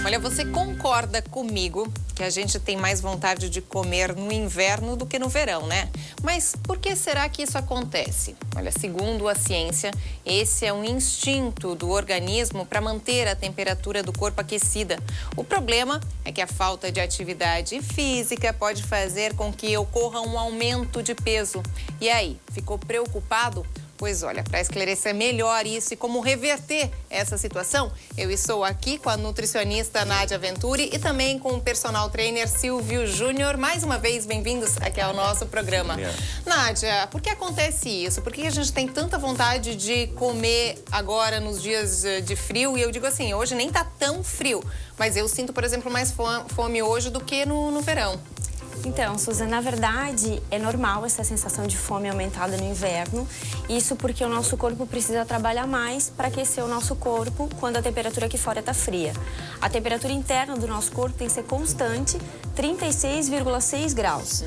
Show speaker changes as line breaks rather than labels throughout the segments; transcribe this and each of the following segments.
Olha, você concorda comigo que a gente tem mais vontade de comer no inverno do que no verão, né? Mas por que será que isso acontece? Olha, segundo a ciência, esse é um instinto do organismo para manter a temperatura do corpo aquecida. O problema é que a falta de atividade física pode fazer com que ocorra um aumento de peso. E aí, ficou preocupado? Pois olha, para esclarecer melhor isso e como reverter essa situação, eu estou aqui com a nutricionista Nádia Venturi e também com o personal trainer Silvio Júnior. Mais uma vez, bem-vindos aqui ao nosso programa. Nádia, por que acontece isso? Por que a gente tem tanta vontade de comer agora nos dias de frio? E eu digo assim, hoje nem tá tão frio, mas eu sinto, por exemplo, mais fome hoje do que no verão.
Então, Suzana, na verdade, é normal essa sensação de fome aumentada no inverno. Isso porque o nosso corpo precisa trabalhar mais para aquecer o nosso corpo quando a temperatura aqui fora está fria. A temperatura interna do nosso corpo tem que ser constante, 36,6 graus.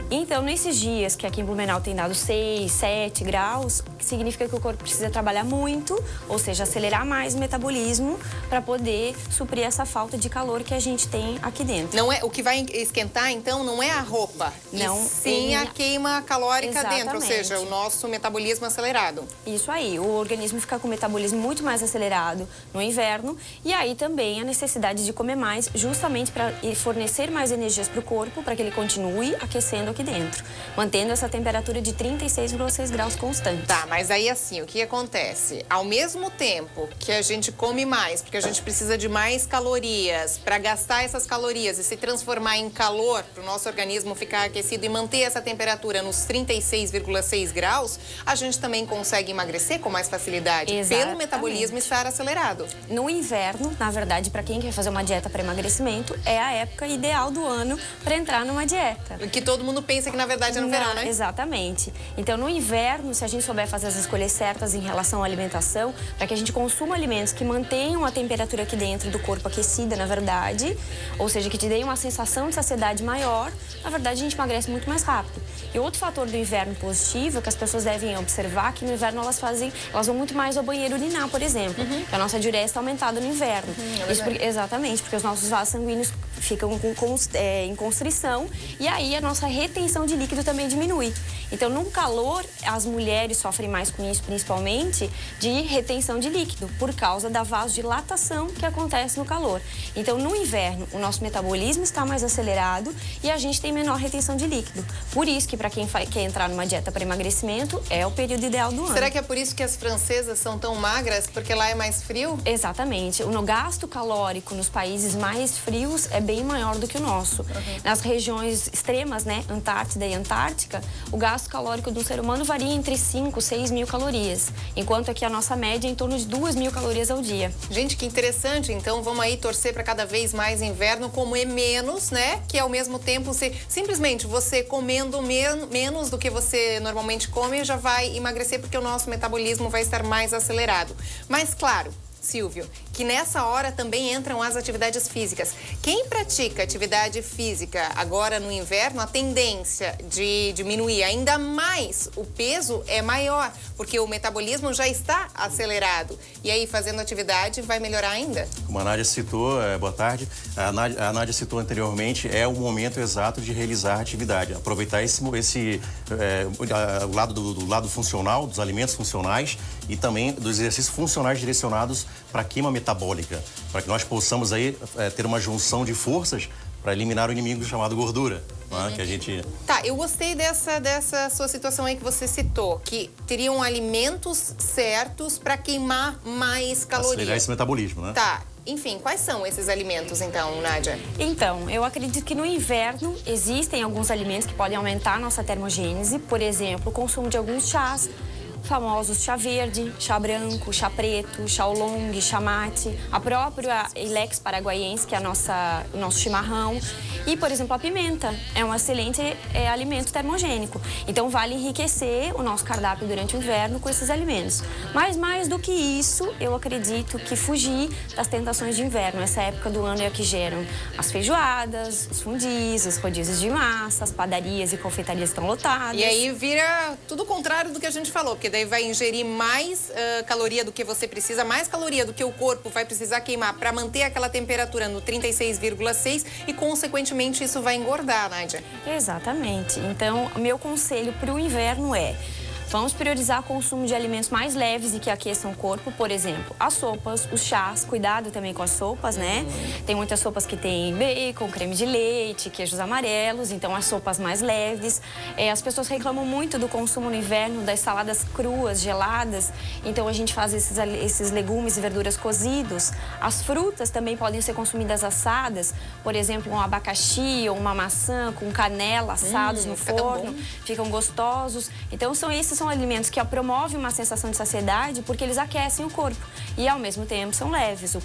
Então, nesses dias que aqui em Blumenau tem dado 6, 7 graus, significa que o corpo precisa trabalhar muito, ou seja, acelerar mais o metabolismo para poder suprir essa falta de calor que a gente tem aqui dentro.
Não é, o que vai esquentar, então, não é a roupa,
não,
e sim a queima calórica dentro, ou seja, o nosso metabolismo acelerado.
Isso aí, o organismo fica com o metabolismo muito mais acelerado no inverno e aí também a necessidade de comer mais, justamente para fornecer mais energias para o corpo, para que ele continue aquecendo aqui dentro, mantendo essa temperatura de 36,6 graus constante.
Tá, mas aí assim, o que acontece? Ao mesmo tempo que a gente come mais, porque a gente precisa de mais calorias, para gastar essas calorias e se transformar em calor, para o nosso organismo ficar aquecido e manter essa temperatura nos 36,6 graus, a gente também consegue emagrecer com mais facilidade, pelo metabolismo estar acelerado.
No inverno, na verdade, para quem quer fazer uma dieta para emagrecimento, é a época ideal do ano para entrar numa dieta.
Que todo mundo pensa que na verdade é no verão, né?
Exatamente. Então, no inverno, se a gente souber fazer as escolhas certas em relação à alimentação, para que a gente consuma alimentos que mantenham a temperatura aqui dentro do corpo aquecida, na verdade, ou seja, que te deem uma sensação de saciedade maior, na verdade, a gente emagrece muito mais rápido. E outro fator do inverno positivo é que as pessoas devem observar que no inverno elas vão muito mais ao banheiro urinar, por exemplo. Que a nossa diurese está aumentada no inverno. Isso exatamente, porque os nossos vasos sanguíneos ficam em constrição e aí a nossa retenção de líquido também diminui. Então, no calor, as mulheres sofrem mais com isso, principalmente, de retenção de líquido, por causa da vasodilatação que acontece no calor. Então, no inverno, o nosso metabolismo está mais acelerado e a gente tem menor retenção de líquido. Por isso que, para quem quer entrar numa dieta para emagrecimento, é o período ideal do ano.
Será que é por isso que as francesas são tão magras? Porque lá é mais frio?
Exatamente. O gasto calórico nos países mais frios é bem maior do que o nosso. Nas regiões extremas, né, Antártida e Antártica, o gasto calórico do ser humano varia entre 5 e 6 mil calorias, enquanto aqui a nossa média é em torno de 2 mil calorias ao dia.
Gente, que interessante. Então, vamos aí torcer para cada vez mais inverno comer menos, né? Que ao mesmo tempo, simplesmente você comendo menos do que você normalmente come já vai emagrecer porque o nosso metabolismo vai estar mais acelerado. Mas, claro, Silvio, que nessa hora também entram as atividades físicas. Quem pratica atividade física agora no inverno, a tendência de diminuir ainda mais o peso é maior, porque o metabolismo já está acelerado. E aí, fazendo atividade, vai melhorar ainda?
Como a Nádia citou, boa tarde, a Nádia citou anteriormente, é o momento exato de realizar a atividade. Aproveitar o lado funcional, dos alimentos funcionais e também dos exercícios funcionais direcionados para a queima metabólica, para que nós possamos aí ter uma junção de forças para eliminar o inimigo chamado gordura. Que a gente...
Tá, eu gostei dessa sua situação aí que você citou, que teriam alimentos certos para queimar mais calorias.
Acelerar esse metabolismo, né?
Tá. Enfim, quais são esses alimentos, então, Nádia?
Então, eu acredito que no inverno existem alguns alimentos que podem aumentar a nossa termogênese. Por exemplo, o consumo de alguns chás, famosos chá verde, chá branco, chá preto, chá oolong, chá mate, a própria Ilex paraguaiense, que é o nosso chimarrão. E, por exemplo, a pimenta é um excelente alimento termogênico. Então, vale enriquecer o nosso cardápio durante o inverno com esses alimentos. Mas, mais do que isso, eu acredito que fugir das tentações de inverno. Essa época do ano é a que geram as feijoadas, os fundis, os rodízios de massa, as padarias e confeitarias estão lotadas.
E aí vira tudo o contrário do que a gente falou, porque daí vai ingerir mais caloria do que você precisa, mais caloria do que o corpo vai precisar queimar para manter aquela temperatura no 36,6 e, consequentemente, isso vai engordar, Nádia.
Exatamente. Então, meu conselho para o inverno é: vamos priorizar o consumo de alimentos mais leves e que aqueçam o corpo, por exemplo, as sopas, os chás, cuidado também com as sopas, né? Tem muitas sopas que tem bacon, creme de leite, queijos amarelos, então as sopas mais leves. As pessoas reclamam muito do consumo no inverno das saladas cruas, geladas, então a gente faz esses legumes e verduras cozidos. As frutas também podem ser consumidas assadas, por exemplo, um abacaxi ou uma maçã com canela assados no forno, ficam gostosos. Então são alimentos que promovem uma sensação de saciedade porque eles aquecem o corpo e, ao mesmo tempo, são leves. O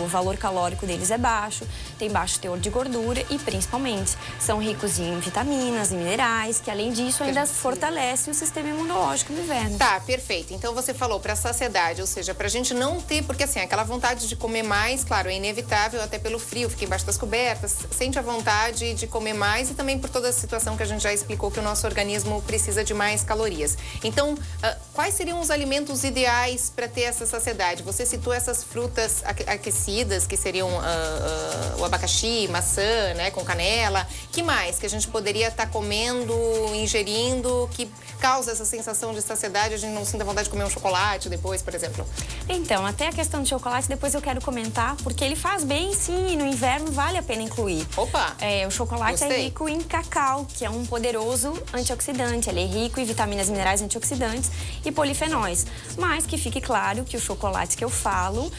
valor calórico deles é baixo, tem baixo teor de gordura e, principalmente, são ricos em vitaminas e minerais, que, além disso, ainda fortalecem o sistema imunológico no inverno.
Tá, perfeito. Então, você falou para saciedade, ou seja, para a gente não ter... Porque, assim, aquela vontade de comer mais, claro, é inevitável, até pelo frio, fica embaixo das cobertas, sente a vontade de comer mais e também por toda a situação que a gente já explicou que o nosso organismo precisa de mais calorias. Então, quais seriam os alimentos ideais para ter essa saciedade? Você citou essas frutas aquecidas, que seriam o abacaxi, maçã, né, com canela. Que mais que a gente poderia estar comendo, ingerindo, que causa essa sensação de saciedade? A gente não sinta vontade de comer um chocolate depois, por exemplo?
Então, até a questão do chocolate, depois eu quero comentar, porque ele faz bem, sim, e no inverno vale a pena incluir.
Opa!
O chocolate é rico em cacau, que é um poderoso antioxidante. Ele é rico em vitaminas, minerais, antioxidantes e polifenóis. Mas que fique claro que os chocolates que eu falo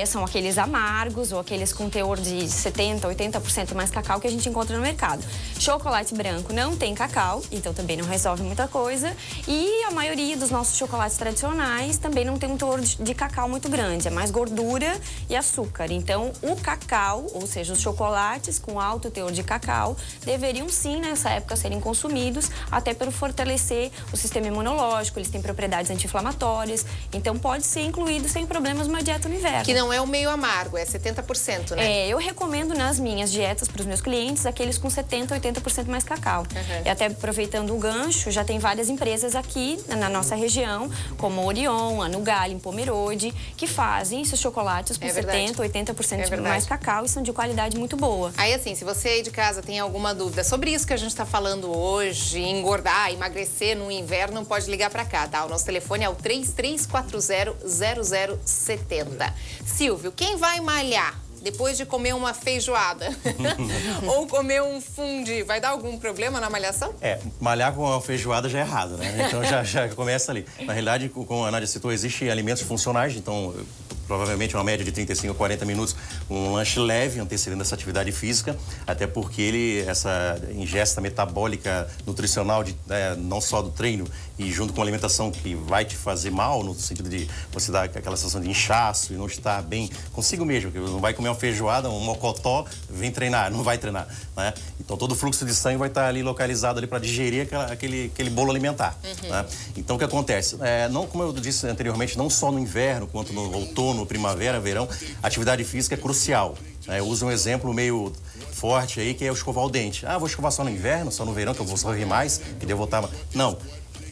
são aqueles amargos ou aqueles com teor de 70%, 80% mais cacau que a gente encontra no mercado. Chocolate branco não tem cacau, então também não resolve muita coisa. E a maioria dos nossos chocolates tradicionais também não tem um teor de cacau muito grande, é mais gordura e açúcar. Então, o cacau, ou seja, os chocolates com alto teor de cacau, deveriam sim, nessa época, serem consumidos, até para fortalecer o sistema imunológico, eles têm propriedades anti-inflamatórias, então pode ser incluído sem problemas numa dieta no inverno.
Que não é o meio amargo, é 70%, né?
Eu recomendo nas minhas dietas para os meus clientes aqueles com 70%, 80% mais cacau. E até aproveitando o gancho, já tem várias empresas aqui na nossa região, como Orion, Anugalho, Pomerode, que fazem esses chocolates com 70%, 80% mais cacau e são de qualidade muito boa.
Aí, assim, se você aí de casa tem alguma dúvida sobre isso que a gente está falando hoje, engordar, emagrecer no inverno, pode ligar para cá, tá? O nosso telefone é o 3340-0070. Silvio, quem vai malhar depois de comer uma feijoada ou comer um fundi, vai dar algum problema na malhação?
Malhar com uma feijoada já é errado, né? Então já começa ali. Na realidade, como a Nádia citou, existem alimentos funcionais, então provavelmente uma média de 35 a 40 minutos, um lanche leve antecedendo essa atividade física, até porque essa ingesta metabólica nutricional, não só do treino, e junto com a alimentação que vai te fazer mal, no sentido de você dar aquela sensação de inchaço e não estar bem consigo mesmo, que não vai comer uma feijoada, um mocotó, vem treinar, não vai treinar, né? Então todo o fluxo de sangue vai estar ali localizado ali para digerir aquele bolo alimentar, né? Então o que acontece? Não, como eu disse anteriormente, não só no inverno, quanto no outono, primavera, verão, a atividade física é crucial. Eu uso um exemplo meio forte aí, que é o escovar o dente. Vou escovar só no inverno, só no verão, que eu vou sorrir mais, que devo voltar... Não.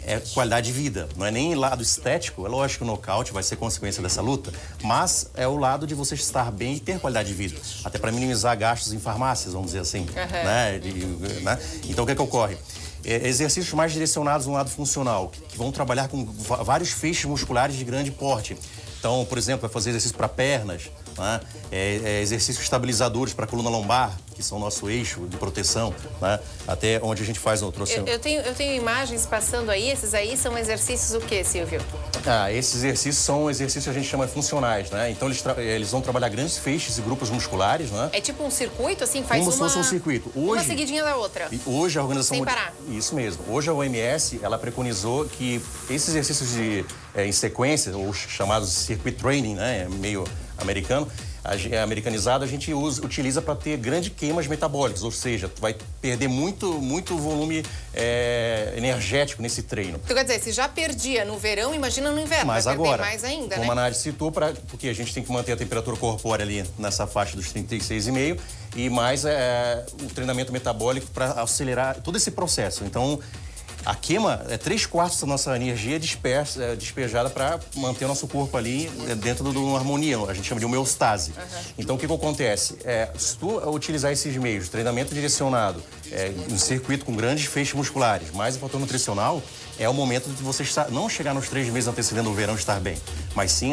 É qualidade de vida, não é nem lado estético. É lógico que o nocaute vai ser consequência dessa luta, mas é o lado de você estar bem e ter qualidade de vida, até para minimizar gastos em farmácias, vamos dizer assim, né? Então o que é que ocorre? Exercícios mais direcionados no lado funcional, que vão trabalhar com vários feixes musculares de grande porte. Então, por exemplo, vai fazer exercício para pernas, né? Exercícios estabilizadores para a coluna lombar, que são o nosso eixo de proteção, né? Até onde a gente faz o trocinho.
Eu tenho imagens passando aí, esses aí são exercícios o quê, Silvio?
Esses exercícios são exercícios que a gente chama de funcionais, né? Então eles vão trabalhar grandes feixes e grupos musculares, né?
É tipo um circuito, assim, faz
como se fosse um circuito.
Uma seguidinha da outra.
Hoje a organização...
Sem parar.
Isso mesmo. Hoje a OMS, ela preconizou que esses exercícios em sequência, ou chamados circuit training, né? Meio americano, americanizado, a gente utiliza para ter grandes queimas metabólicas, ou seja, tu vai perder muito volume energético nesse treino.
Então, quer dizer, se já perdia no verão, imagina no inverno,
mas
vai
agora,
perder mais ainda,
como
né?
a Nádia citou, porque a gente tem que manter a temperatura corpórea ali nessa faixa dos 36,5 e mais o treinamento metabólico para acelerar todo esse processo. Então, A queima, 3/4 da nossa energia é despejada para manter o nosso corpo ali dentro de uma harmonia, a gente chama de homeostase. Então, o que acontece? Se tu utilizar esses meios, treinamento direcionado, um circuito com grandes feixes musculares, mais o fator nutricional, é o momento de você não chegar nos 3 meses antecedendo o verão estar bem, mas sim,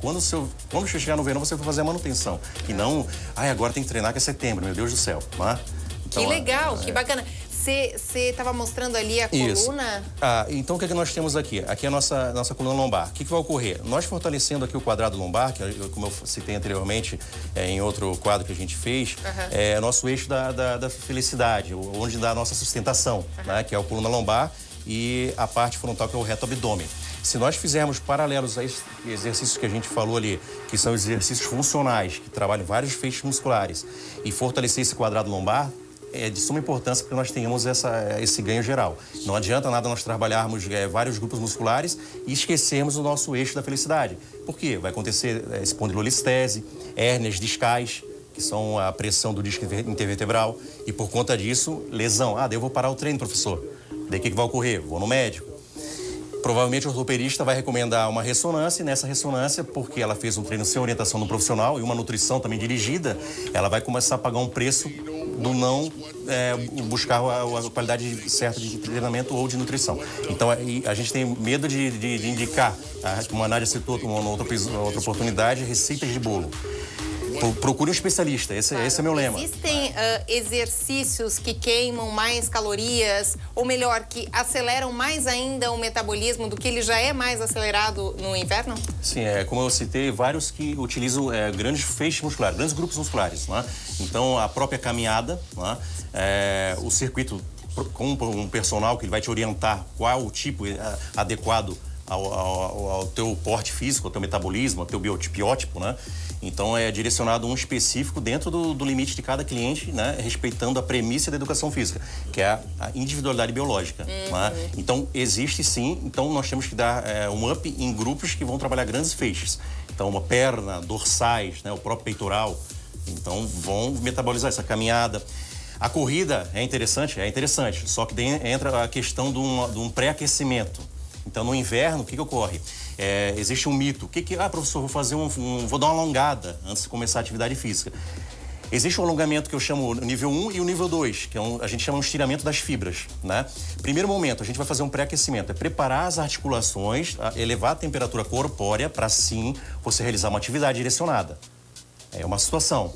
quando você chegar no verão, você vai fazer a manutenção. E não, agora tem que treinar que é setembro, meu Deus do céu. Não é? Então,
que legal, que bacana. Você estava mostrando ali a coluna?
Então o que nós temos aqui? Aqui é a nossa coluna lombar. O que vai ocorrer? Nós fortalecendo aqui o quadrado lombar, que como eu citei anteriormente em outro quadro que a gente fez, é nosso eixo da felicidade, onde dá a nossa sustentação, né? Que é a coluna lombar e a parte frontal, que é o reto abdômen. Se nós fizermos paralelos a esses exercícios que a gente falou ali, que são exercícios funcionais, que trabalham vários feixes musculares, e fortalecer esse quadrado lombar, é de suma importância porque nós tenhamos esse ganho geral. Não adianta nada nós trabalharmos vários grupos musculares e esquecermos o nosso eixo da felicidade. Por quê? Vai acontecer espondilolistese, hérnias discais, que são a pressão do disco intervertebral, e por conta disso, lesão. Daí eu vou parar o treino, professor. Daí o que vai ocorrer? Vou no médico. Provavelmente o ortopedista vai recomendar uma ressonância, e nessa ressonância, porque ela fez um treino sem orientação do profissional e uma nutrição também dirigida, ela vai começar a pagar um preço do não buscar a qualidade certa de treinamento ou de nutrição. Então, a gente tem medo de indicar, como a Nádia citou em outra oportunidade, receitas de bolo. Procure um especialista, esse é meu lema.
Existem exercícios que queimam mais calorias, ou melhor, que aceleram mais ainda o metabolismo do que ele já é mais acelerado no inverno?
Sim, como eu citei, vários que utilizam grandes feixes musculares, grandes grupos musculares. Né? Então, a própria caminhada, né? O circuito com um personal que ele vai te orientar qual o tipo adequado ao teu porte físico, ao teu metabolismo, ao teu biótipo, né? Então, é direcionado um específico dentro do limite de cada cliente, né? Respeitando a premissa da educação física, que é a individualidade biológica. Né? Então, existe sim, então nós temos que dar um up em grupos que vão trabalhar grandes feixes. Então, uma perna, dorsais, né? O próprio peitoral. Então, vão metabolizar essa caminhada. A corrida é interessante, só que entra a questão de um pré-aquecimento. Então, no inverno, o que ocorre? Existe um mito. Professor, vou dar uma alongada antes de começar a atividade física. Existe um alongamento que eu chamo o nível 1 e o nível 2, que a gente chama de estiramento das fibras, né? Primeiro momento, a gente vai fazer um pré-aquecimento, é preparar as articulações, elevar a temperatura corpórea para, sim, você realizar uma atividade direcionada. É uma situação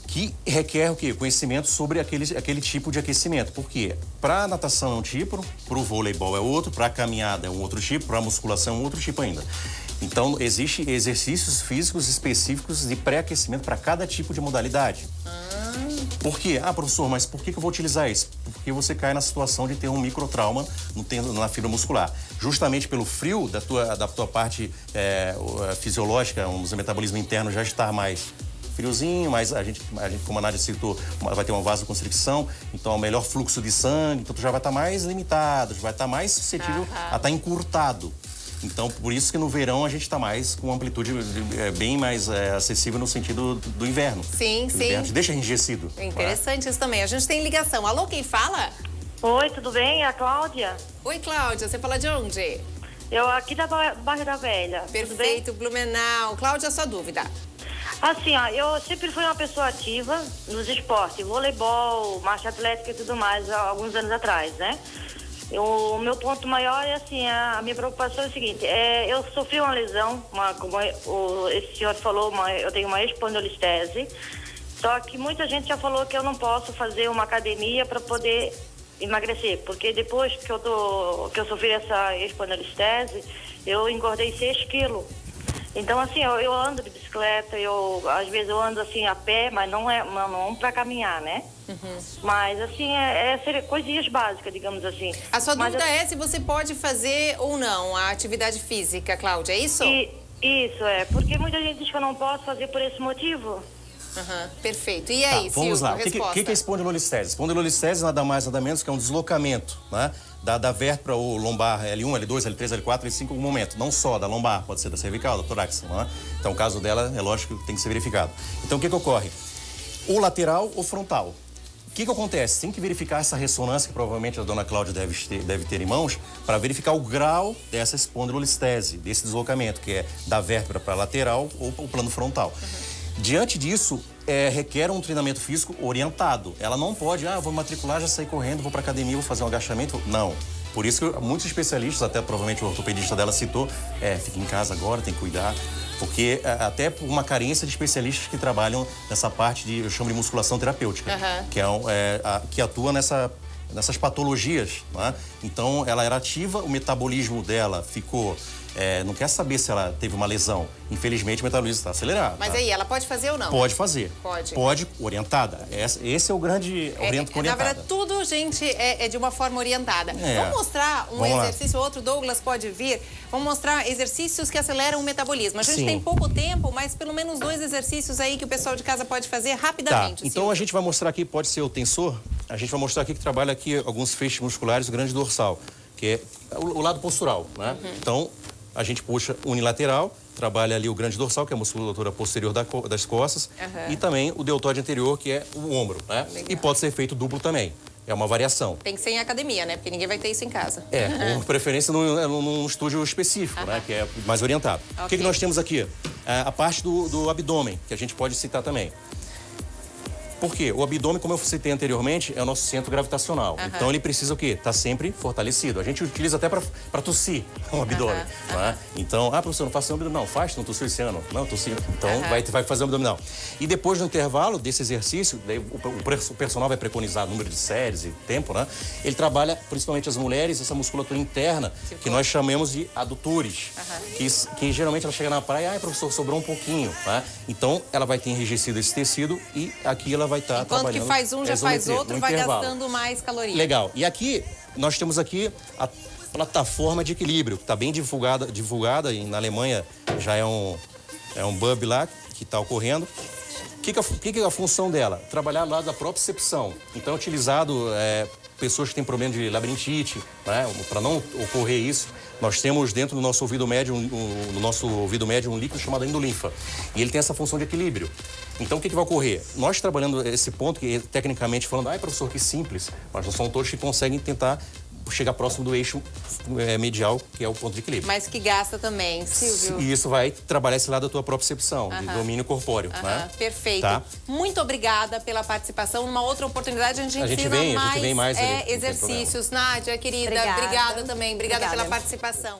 que requer o quê? Conhecimento sobre aquele tipo de aquecimento. Por quê? Para a natação é um tipo, para o voleibol é outro, para a caminhada é um outro tipo, para a musculação é um outro tipo ainda. Então, existem exercícios físicos específicos de pré-aquecimento para cada tipo de modalidade. Por quê? Professor, mas por que eu vou utilizar isso? Porque você cai na situação de ter um microtrauma na fibra muscular. Justamente pelo frio da tua parte fisiológica, o metabolismo interno já está mais friozinho, mas a gente, como a Nádia citou, vai ter uma vasoconstricção, então o melhor fluxo de sangue, então tu já vai estar mais limitado, já vai estar mais suscetível a estar encurtado. Então, por isso que no verão a gente está mais com amplitude bem mais acessível no sentido do inverno.
Sim,
o inverno te deixa enrijecido.
Interessante isso também. A gente tem ligação. Alô, quem fala?
Oi, tudo bem? É a Cláudia.
Oi, Cláudia. Você fala de onde?
Eu aqui da Barra da Velha.
Perfeito, Blumenau. Cláudia, sua dúvida?
Assim, eu sempre fui uma pessoa ativa nos esportes, voleibol, marcha atlética e tudo mais, há alguns anos atrás, né? O meu ponto maior é assim, a minha preocupação é o seguinte, eu sofri uma lesão, como esse senhor falou, eu tenho uma espondilolistese, só que muita gente já falou que eu não posso fazer uma academia para poder emagrecer, porque depois que eu sofri essa espondilolistese, eu engordei 6 quilos. Então, assim, eu ando de bicicleta, às vezes eu ando assim a pé, mas não para caminhar, né? Mas, assim, seria coisinhas básicas, digamos assim.
A sua dúvida é se você pode fazer ou não a atividade física, Cláudia, é isso?
Isso, porque muita gente diz que eu não posso fazer por esse motivo.
Perfeito. E aí,
vamos lá. O
resposta?
que é espondilolistese? Espondilolistese nada mais, nada menos que é um deslocamento, né? Da vértebra ou lombar L1, L2, L3, L4, L5 no momento. Não só da lombar, pode ser da cervical, da torácica, né? Então, o caso dela, é lógico que tem que ser verificado. Então, o que ocorre? Ou lateral ou frontal. que acontece? Tem que verificar essa ressonância que provavelmente a dona Cláudia deve ter em mãos para verificar o grau dessa espondilolistese, desse deslocamento, que é da vértebra para a lateral ou o plano frontal. Diante disso, requer um treinamento físico orientado. Ela não pode, vou matricular, já sair correndo, vou para academia, vou fazer um agachamento. Não. Por isso que muitos especialistas, até provavelmente o ortopedista dela citou, fica em casa agora, tem que cuidar. Porque até por uma carência de especialistas que trabalham nessa parte de, eu chamo de musculação terapêutica, que atua nessas patologias, né? Então, ela era ativa, o metabolismo dela ficou... não quer saber se ela teve uma lesão. Infelizmente, o metabolismo está acelerado.
Mas aí, ela pode fazer ou não?
Pode fazer.
Pode.
Pode, orientada. Esse é o grande... orientada.
Na verdade, tudo, gente, é de uma forma orientada. Vamos mostrar exercício, outro Douglas pode vir. Vamos mostrar exercícios que aceleram o metabolismo. A gente tem pouco tempo, mas pelo menos 2 exercícios aí que o pessoal de casa pode fazer rapidamente.
Tá. Então, a gente vai mostrar aqui, pode ser o tensor. A gente vai mostrar aqui que trabalha aqui alguns feixes musculares do grande dorsal, que é o lado postural, né? Então, a gente puxa unilateral, trabalha ali o grande dorsal, que é a musculatura posterior das costas, e também o deltóide anterior, que é o ombro, né? Legal. E pode ser feito duplo também. É uma variação.
Tem que ser em academia, né? Porque ninguém vai ter isso em casa.
Com preferência num estúdio específico, né? Que é mais orientado. Okay. O que nós temos aqui? A parte do abdômen, que a gente pode citar também. Por quê? O abdômen, como eu citei anteriormente, é o nosso centro gravitacional. Então, ele precisa o quê? Tá sempre fortalecido. A gente utiliza até para tossir o abdômen. Né? Então, professor, não faço abdômen. Não, faz, não tossiu esse ano. Não, tossi. Então, vai fazer o abdominal. E depois, no intervalo desse exercício, daí o personal vai preconizar número de séries e tempo, né? Ele trabalha, principalmente as mulheres, essa musculatura interna, que nós chamamos de adutores. Que geralmente ela chega na praia, professor, sobrou um pouquinho. Né? Então, ela vai ter enrijecido esse tecido e aqui ela vai estar trabalhando.
Enquanto que faz um, já faz outro, vai gastando mais calorias.
Legal. E aqui, nós temos aqui a plataforma de equilíbrio, que está bem divulgada e na Alemanha já é um bub lá que está ocorrendo. O que é a função dela? Trabalhar lá da propriocepção. Então, é utilizado pessoas que têm problema de labirintite, né? Para não ocorrer isso, nós temos dentro do nosso ouvido médio, um líquido chamado endolinfa. E ele tem essa função de equilíbrio. Então, o que vai ocorrer? Nós trabalhando esse ponto, que tecnicamente falando, professor, que simples, mas não são todos que conseguem tentar chegar próximo do eixo medial, que é o ponto de equilíbrio.
Mas que gasta também, Silvio.
E isso vai trabalhar esse lado da tua propriocepção, de domínio corpóreo. Né?
Perfeito.
Tá?
Muito obrigada pela participação. Numa outra oportunidade, a gente ensina mais exercícios. Nádia, querida, obrigada também. Obrigada pela participação.